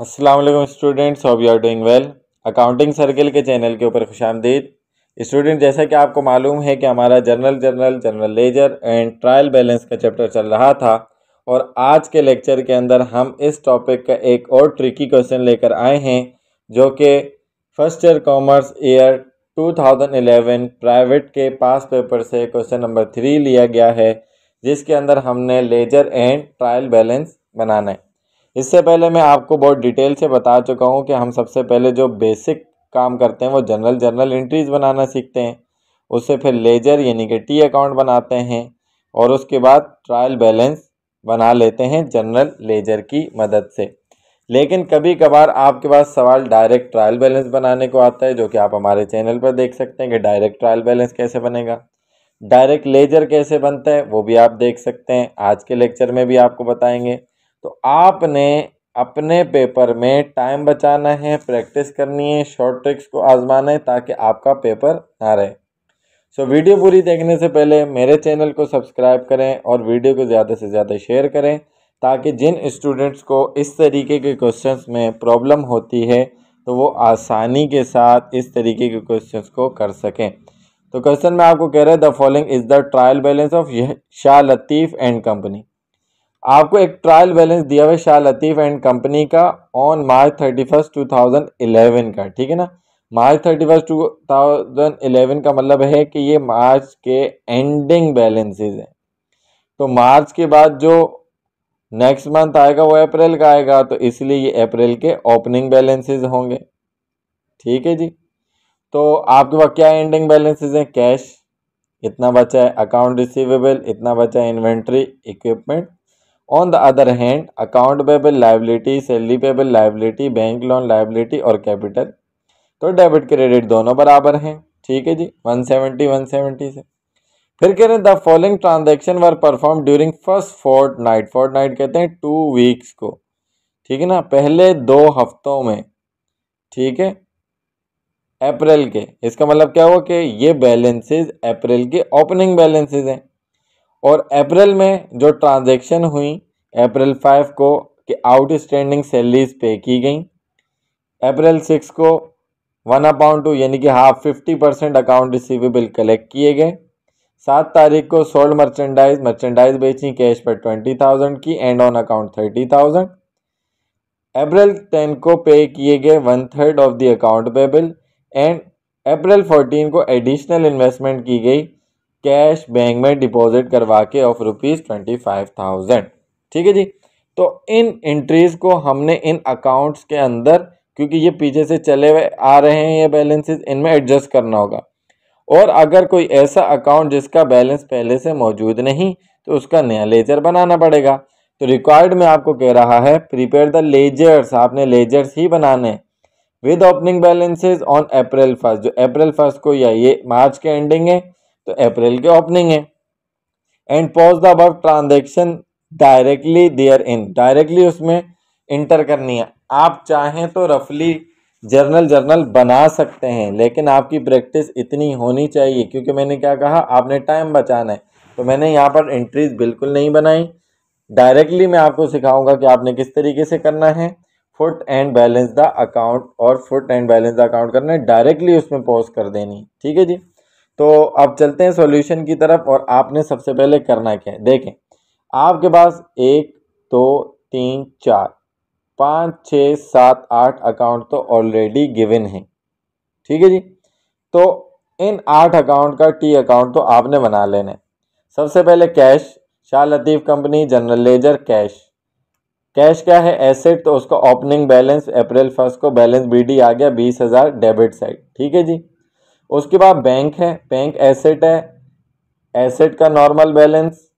अस्सलाम वालेकुम students, hope you are doing well. Accounting circle के चैनल के ऊपर खुशामदीद। स्टूडेंट, जैसा कि आपको मालूम है कि हमारा general ledger and trial balance का चैप्टर चल रहा था और आज के लेक्चर के अंदर हम इस टॉपिक का एक और ट्रिकी क्वेश्चन लेकर आए हैं जो कि first year commerce year 2011 private के पास पेपर से क्वेश्चन नंबर 3 लिया गया है, जिसके अंदर हमने लेजर एंड ट्रायल बैलेंस बनाना है। इससे पहले मैं आपको बहुत डिटेल से बता चुका हूँ कि हम सबसे पहले जो बेसिक काम करते हैं वो जर्नल एंट्रीज बनाना सीखते हैं, उससे फिर लेजर यानी कि टी अकाउंट बनाते हैं और उसके बाद ट्रायल बैलेंस बना लेते हैं जनरल लेजर की मदद से। लेकिन कभी कभार आपके पास सवाल डायरेक्ट ट्रायल बैलेंस बनाने को आता है, जो कि आप हमारे चैनल पर देख सकते हैं कि डायरेक्ट ट्रायल बैलेंस कैसे बनेगा, डायरेक्ट लेजर कैसे बनता है वो भी आप देख सकते हैं। आज के लेक्चर में भी आपको बताएंगे। तो आपने अपने पेपर में टाइम बचाना है, प्रैक्टिस करनी है, शॉर्ट ट्रिक्स को आजमाना है ताकि आपका पेपर ना रहे। सो वीडियो पूरी देखने से पहले मेरे चैनल को सब्सक्राइब करें और वीडियो को ज़्यादा से ज़्यादा शेयर करें ताकि जिन स्टूडेंट्स को इस तरीके के क्वेश्चंस में प्रॉब्लम होती है तो वो आसानी के साथ इस तरीके के क्वेश्चंस को कर सकें। तो क्वेश्चन में आपको कह रहा है the following is the trial balance of Shah Latif and company. आपको एक ट्रायल बैलेंस दिया हुआ है शाह लतीफ़ एंड कंपनी का ऑन मार्च 31 2011 का, ठीक है ना। मार्च 31 2011 का मतलब है कि ये मार्च के एंडिंग बैलेंसेस हैं। तो मार्च के बाद जो नेक्स्ट मंथ आएगा वो अप्रैल का आएगा, तो इसलिए ये अप्रैल के ओपनिंग बैलेंसेस होंगे, ठीक है जी। तो आपके पास क्या एंडिंग बैलेंसेस हैं? कैश इतना बचा है, अकाउंट रिसीवेबल इतना बचा है, inventory, equipment. On the other hand account payable liability, salary payable liability, bank loan liability और कैपिटल, तो डेबिट क्रेडिट दोनों बराबर हैं, ठीक है जी। 170 से फिर कह रहे हैं the following transaction were perform during first fortnight. Fortnight कहते हैं 2 वीक्स को, ठीक है ना, पहले 2 हफ्तों में, ठीक है, अप्रैल के। इसका मतलब क्या हुआ कि ये बैलेंसेस अप्रैल के ओपनिंग बैलेंसेस हैं और अप्रैल में जो ट्रांजैक्शन हुई अप्रैल 5 को कि आउटस्टैंडिंग सैलरीज पे की गई, अप्रैल 6 को 1/2 यानी कि हाफ 50% अकाउंट रिसीवेबल कलेक्ट किए गए, 7 तारीख को सोल्ड मर्चेंडाइज बेची कैश पर 20,000 की एंड ऑन अकाउंट 30,000। अप्रैल 10 को पे किए गए 1/3 of the account payable and April 14 को एडिशनल इन्वेस्टमेंट की गई कैश बैंक में डिपॉजिट करवा के ऑफ ₹25,000, ठीक है जी। तो इन एंट्रीज को हमने इन अकाउंट्स के अंदर, क्योंकि ये पीछे से चले हुए आ रहे हैं ये बैलेंसेस, इनमें एडजस्ट करना होगा। और अगर कोई ऐसा अकाउंट जिसका बैलेंस पहले से मौजूद नहीं तो उसका नया लेजर बनाना पड़ेगा। तो रिक्वायर्ड में आपको कह रहा है प्रिपेयर द लेजर्स, आपने लेजर्स ही बनाने with opening balances on April 1, जो अप्रैल 1 को या ये मार्च के एंडिंग है तो अप्रैल के ओपनिंग है। And post the above transaction directly there in, directly उसमें इंटर करनी है। आप चाहें तो रफली जर्नल बना सकते हैं, लेकिन आपकी प्रैक्टिस इतनी होनी चाहिए, क्योंकि मैंने क्या कहा, आपने टाइम बचाना है। तो मैंने यहाँ पर एंट्रीज बिल्कुल नहीं बनाई, डायरेक्टली मैं आपको सिखाऊंगा कि आपने किस तरीके से करना है। Foot and balance the account और foot and balance the account करना है, डायरेक्टली उसमें पॉज कर देनी, ठीक है जी। तो अब चलते हैं सॉल्यूशन की तरफ। और आपने सबसे पहले करना क्या है, देखें आपके पास 1 2 3 4 5 6 7 8 अकाउंट तो ऑलरेडी गिवन है, ठीक है जी। तो इन 8 अकाउंट का टी अकाउंट तो आपने बना लेना है। सबसे पहले cash, Shah Latif company general ledger cash. Cash क्या है? एसेट, तो उसका ओपनिंग बैलेंस अप्रैल 1 को बैलेंस बीडी आ गया 20,000 डेबिट साइड, ठीक है जी। उसके बाद बैंक है, बैंक एसेट है, एसेट का नॉर्मल बैलेंस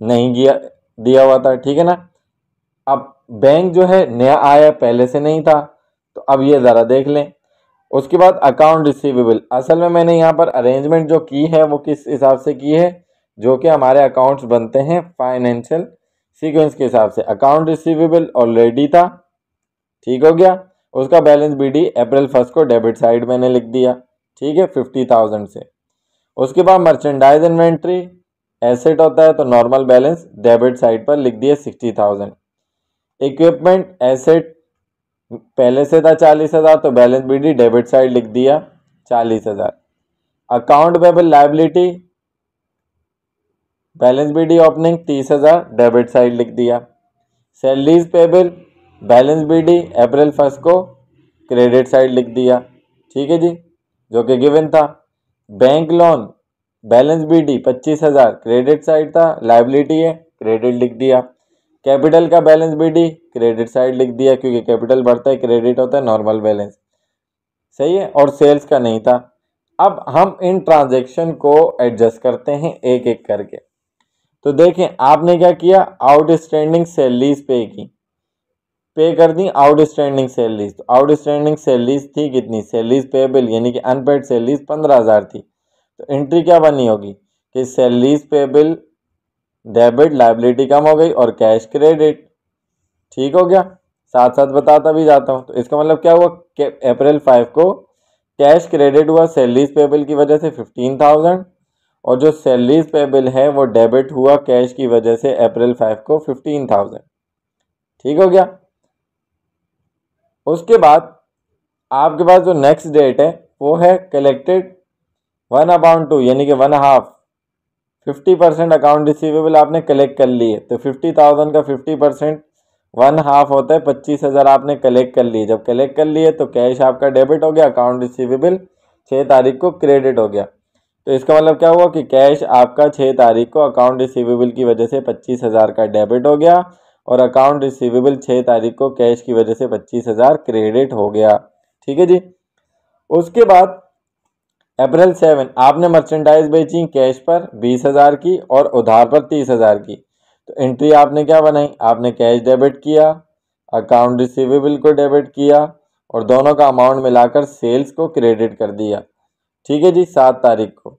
नहीं दिया हुआ था, ठीक है ना। अब बैंक जो है नया आया, पहले से नहीं था, तो अब ये ज़रा देख लें। उसके बाद अकाउंट रिसीवेबल, असल में मैंने यहाँ पर अरेंजमेंट जो की है वो किस हिसाब से की है, जो कि हमारे अकाउंट्स बनते हैं फाइनेंशियल सीक्वेंस के हिसाब से। अकाउंट रिसीवेबल ऑलरेडी था, ठीक हो गया। उसका बैलेंस बीडी अप्रैल 1 को डेबिट साइड मैंने लिख दिया, ठीक है, 50,000 से। उसके बाद मर्चेंडाइज इन्वेंट्री एसेट होता है, तो नॉर्मल बैलेंस डेबिट साइड पर लिख दिया 60,000। इक्विपमेंट एसेट पहले से था 40,000 तो balance B D debit side लिख दिया 40,000। Account payable liability balance B D opening 30,000 debit side लिख दिया। Salaries payable balance B D April 1 को क्रेडिट साइड लिख दिया। ठीक है जी, जो कि गिवन था। Bank loan balance B D 25,000 credit side था, लायबिलिटी है, क्रेडिट लिख दिया। कैपिटल का balance B D credit side लिख दिया, क्योंकि कैपिटल बढ़ता है क्रेडिट होता है, नॉर्मल बैलेंस, सही है। और सेल्स का नहीं था। अब हम इन ट्रांजैक्शन को एडजस्ट करते हैं एक एक करके। तो देखें आपने क्या किया, आउटस्टैंडिंग सैलरीज पे कर दी आउटस्टैंडिंग सैलरीज। तो आउटस्टैंडिंग सैलरीज थी कितनी, सैलरीज पेबल यानी कि अनपेड सैलरीज 15,000 थी। तो एंट्री क्या बनी होगी कि सैलरीज पेबल डेबिट लायबिलिटी कम हो गई और कैश क्रेडिट। ठीक हो गया, साथ साथ बताता भी जाता हूँ। तो इसका मतलब क्या हुआ कि अप्रैल 5 को कैश क्रेडिट हुआ सैलरीज पेबल की वजह से 15,000, और जो सैलरीज पेबल है वो डेबिट हुआ कैश की वजह से अप्रैल 5 को 15,000। ठीक हो गया। उसके बाद आपके पास जो नेक्स्ट डेट है वो है कलेक्टेड 1/2 यानी कि 1/2 50% अकाउंट रिसीवेबल आपने कलेक्ट कर लिए। तो 50,000 का 50% 1/2 होता है 25,000 आपने कलेक्ट कर लिए। जब कलेक्ट कर लिए तो कैश आपका डेबिट हो गया, अकाउंट रिसीवेबल 6 तारीख को क्रेडिट हो गया। तो इसका मतलब क्या हुआ कि कैश आपका 6 तारीख को अकाउंट रिसीवेबल की वजह से 25,000 का डेबिट हो गया, और अकाउंट रिसीवेबल 6 तारीख को कैश की वजह से 25,000 क्रेडिट हो गया। ठीक है जी। उसके बाद अप्रैल 7 आपने मर्चेंडाइज बेची कैश पर 20,000 की और उधार पर 30,000 की। तो एंट्री आपने क्या बनाई, आपने कैश डेबिट किया, अकाउंट रिसीवेबल को डेबिट किया, और दोनों का अमाउंट मिलाकर सेल्स को क्रेडिट कर दिया। ठीक है जी, 7 तारीख को।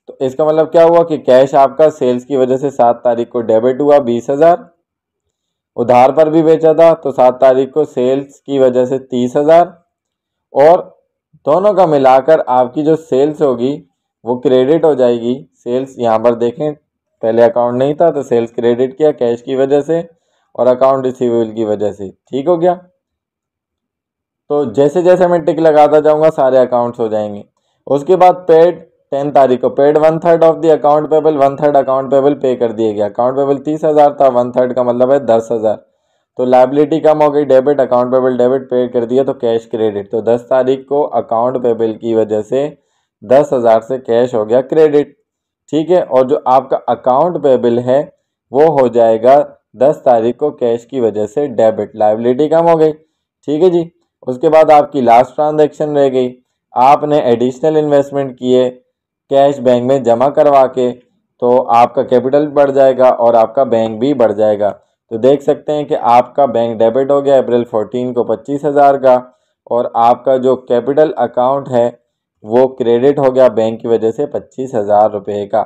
तो इसका मतलब क्या हुआ कि कैश आपका सेल्स की वजह से 7 तारीख को डेबिट हुआ 20,000, उधार पर भी बेचा था तो 7 तारीख को सेल्स की वजह से 30,000, और दोनों का मिलाकर आपकी जो सेल्स होगी वो क्रेडिट हो जाएगी। सेल्स यहाँ पर देखें, पहले अकाउंट नहीं था तो सेल्स क्रेडिट किया कैश की वजह से और अकाउंट रिसीवेबल की वजह से। ठीक हो गया। तो जैसे जैसे मैं टिक लगाता जाऊंगा सारे अकाउंट्स हो जाएंगे। उसके बाद पेड 10 तारीख को paid 1/3 of the account payable, 1/3 account payable पे कर दिया गया। अकाउंट पेबल 30,000 था, 1/3 का मतलब है 10,000। तो लायबिलिटी कम हो गई, डेबिट, अकाउंट पेबल डेबिट पे कर दिया तो कैश क्रेडिट। तो 10 तारीख को अकाउंट पेबल की वजह से 10,000 से कैश हो गया क्रेडिट। ठीक है, और जो आपका अकाउंट पेबल है वो हो जाएगा 10 तारीख को कैश की वजह से डेबिट, लायबिलिटी कम हो गई। ठीक है जी। उसके बाद आपकी लास्ट ट्रांजैक्शन रह गई, आपने एडिशनल इन्वेस्टमेंट किए कैश बैंक में जमा करवा के, तो आपका कैपिटल बढ़ जाएगा और आपका बैंक भी बढ़ जाएगा। तो देख सकते हैं कि आपका बैंक डेबिट हो गया अप्रैल 14 को 25,000 का, और आपका जो कैपिटल अकाउंट है वो क्रेडिट हो गया बैंक की वजह से 25,000 रुपये का।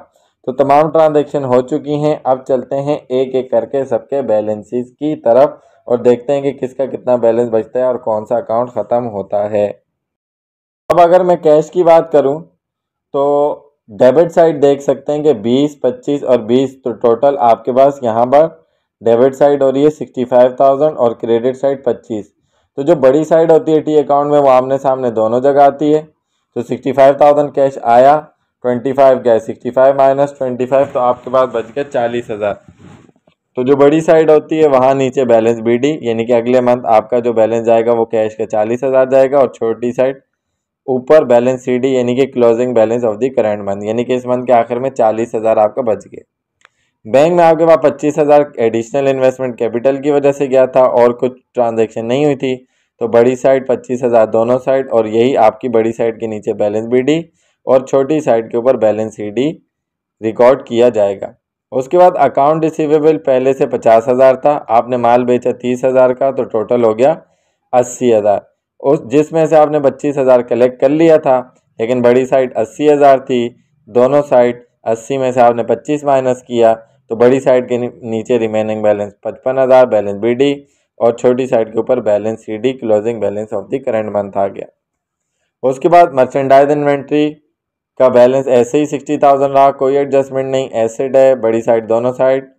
तो तमाम ट्रांजैक्शन हो चुकी हैं। अब चलते हैं एक एक करके सबके बैलेंसेस की तरफ और देखते हैं कि किसका कितना बैलेंस बचता है और कौन सा अकाउंट ख़त्म होता है। अब अगर मैं कैश की बात करूं तो डेबिट साइड देख सकते हैं कि 20, 25 और 20, तो टोटल आपके पास यहाँ पर डेबिट साइड हो रही है 65,000 और क्रेडिट साइड 25। तो जो बड़ी साइड होती है टी अकाउंट में वो आमने सामने दोनों जगह आती है। तो 65,000 कैश आया, 25 गए, 65 माइनस 25 तो आपके पास बच गया 40,000। तो जो बड़ी साइड होती है वहाँ नीचे बैलेंस बी डी यानी कि अगले मंथ आपका जो बैलेंस जाएगा वो कैश का 40,000 जाएगा, और छोटी साइड ऊपर बैलेंस सी डी यानी कि closing balance of the current month, यानी कि इस मंथ के आखिर में 40,000 आपका बच गए। बैंक में आपके पास 25,000 एडिशनल इन्वेस्टमेंट कैपिटल की वजह से गया था और कुछ ट्रांजैक्शन नहीं हुई थी। तो बड़ी साइड 25,000 दोनों साइड, और यही आपकी बड़ी साइड के नीचे बैलेंस बी डी और छोटी साइड के ऊपर बैलेंस सी डी रिकॉर्ड किया जाएगा। उसके बाद अकाउंट रिसीवेबल पहले से 50,000 था, आपने माल बेचा 30,000 का, तो टोटल हो गया 80,000। उस जिसमें से आपने 25,000 कलेक्ट कर लिया था, लेकिन बड़ी साइड 80,000 थी, दोनों साइड 80 में से आपने 25 माइनस किया, तो बड़ी साइड के नीचे remaining balance 55,000 balance B D और छोटी साइड के ऊपर balance C D closing balance of the current month आ गया। उसके बाद मर्चेंडाइज इन्वेंट्री का बैलेंस ऐसे ही 60,000 रहा, कोई एडजस्टमेंट नहीं, एसिड है, बड़ी साइड दोनों साइड,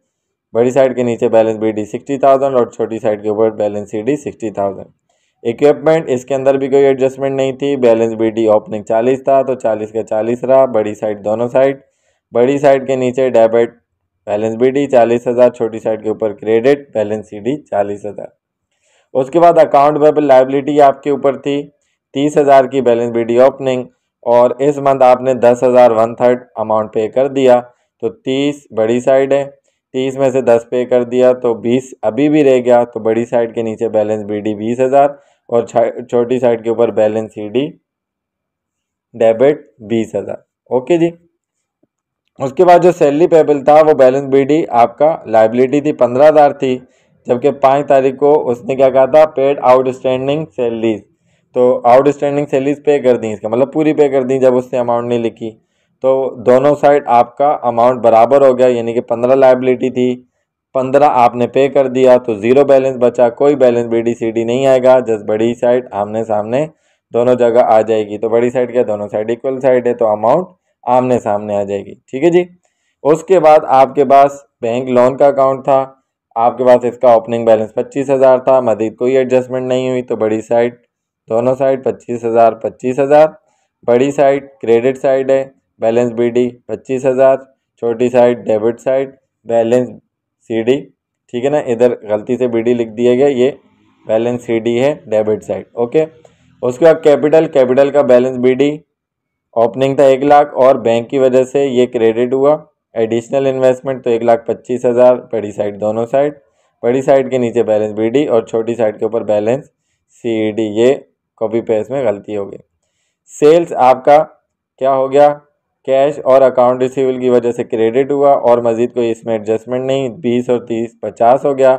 बड़ी साइड के नीचे बैलेंस बी डी 60,000 और छोटी साइड के ऊपर बैलेंस सी डी 60,000। इक्विपमेंट, इसके अंदर भी कोई एडजस्टमेंट नहीं थी। बैलेंस BD ओपनिंग 40 था तो 40 का 40 रहा। बड़ी साइड दोनों साइड, बड़ी साइड के नीचे डेबिट बैलेंस BD 40,000, छोटी साइड के ऊपर क्रेडिट बैलेंस CD 40,000। उसके बाद अकाउंट पेबल लाइबिलिटी आपके ऊपर थी 30,000 की बैलेंस BD ओपनिंग, और इस मंथ आपने 10,000 1/3 अमाउंट पे कर दिया, तो 30 बड़ी साइड है, 30 में से 10 पे कर दिया तो 20 अभी भी रह गया। तो बड़ी साइड के नीचे बैलेंस BD 20,000 और छोटी साइड के ऊपर बैलेंस CD डेबिट 20,000। ओके जी। उसके बाद जो सैलरी पेबल था वो बैलेंस BD आपका लाइबिलिटी थी 15,000 थी, जबकि 5 तारीख को उसने क्या कहा था, पेड आउटस्टैंडिंग सैलरीज, तो आउटस्टैंडिंग सैलरीज पे कर दी, इसका मतलब पूरी पे कर दी जब उसने अमाउंट नहीं लिखी। तो दोनों साइड आपका अमाउंट बराबर हो गया, यानी कि 15 लाइबिलिटी थी, 15 आपने पे कर दिया तो 0 बैलेंस बचा, कोई बैलेंस BD CD नहीं आएगा, जस्ट बड़ी साइड आमने सामने दोनों जगह आ जाएगी। तो बड़ी साइड क्या, दोनों साइड इक्वल साइड है तो अमाउंट आमने सामने आ जाएगी। ठीक है जी। उसके बाद आपके पास बैंक लोन का अकाउंट था, आपके पास इसका ओपनिंग बैलेंस 25,000 था, मजीद कोई एडजस्टमेंट नहीं हुई। तो बड़ी साइड दोनों साइड 25,000 25,000, बड़ी साइड क्रेडिट साइड है, बैलेंस BD 25,000, छोटी side debit side balance CD। ठीक है ना, इधर गलती से BD लिख दिया गया, ये बैलेंस CD है डेबिट साइड। ओके। उसके बाद कैपिटल का बैलेंस BD ओपनिंग था 1 लाख और बैंक की वजह से ये क्रेडिट हुआ। एडिशनल इन्वेस्टमेंट तो 1,25,000, बड़ी साइड दोनों साइड, बड़ी साइड के नीचे बैलेंस BD और छोटी साइड के ऊपर बैलेंस CD। ये कॉपी पेस्ट में गलती हो गई। सेल्स आपका क्या हो गया, कैश और अकाउंट रिसीवेबल की वजह से क्रेडिट हुआ और मजीद कोई इसमें एडजस्टमेंट नहीं, 20 और 30 50 हो गया।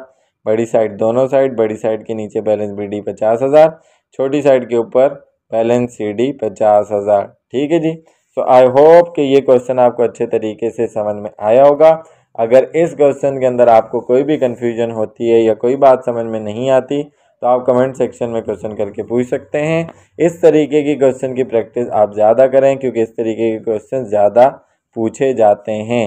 बड़ी साइड दोनों साइड, बड़ी साइड के नीचे बैलेंस BD 50,000, छोटी साइड के ऊपर बैलेंस CD 50,000। ठीक है जी। सो आई होप कि ये क्वेश्चन आपको अच्छे तरीके से समझ में आया होगा। अगर इस क्वेश्चन के अंदर आपको कोई भी कन्फ्यूजन होती है या कोई बात समझ में नहीं आती तो आप कमेंट सेक्शन में क्वेश्चन करके पूछ सकते हैं। इस तरीके की क्वेश्चन की प्रैक्टिस आप ज़्यादा करें क्योंकि इस तरीके के क्वेश्चन ज़्यादा पूछे जाते हैं।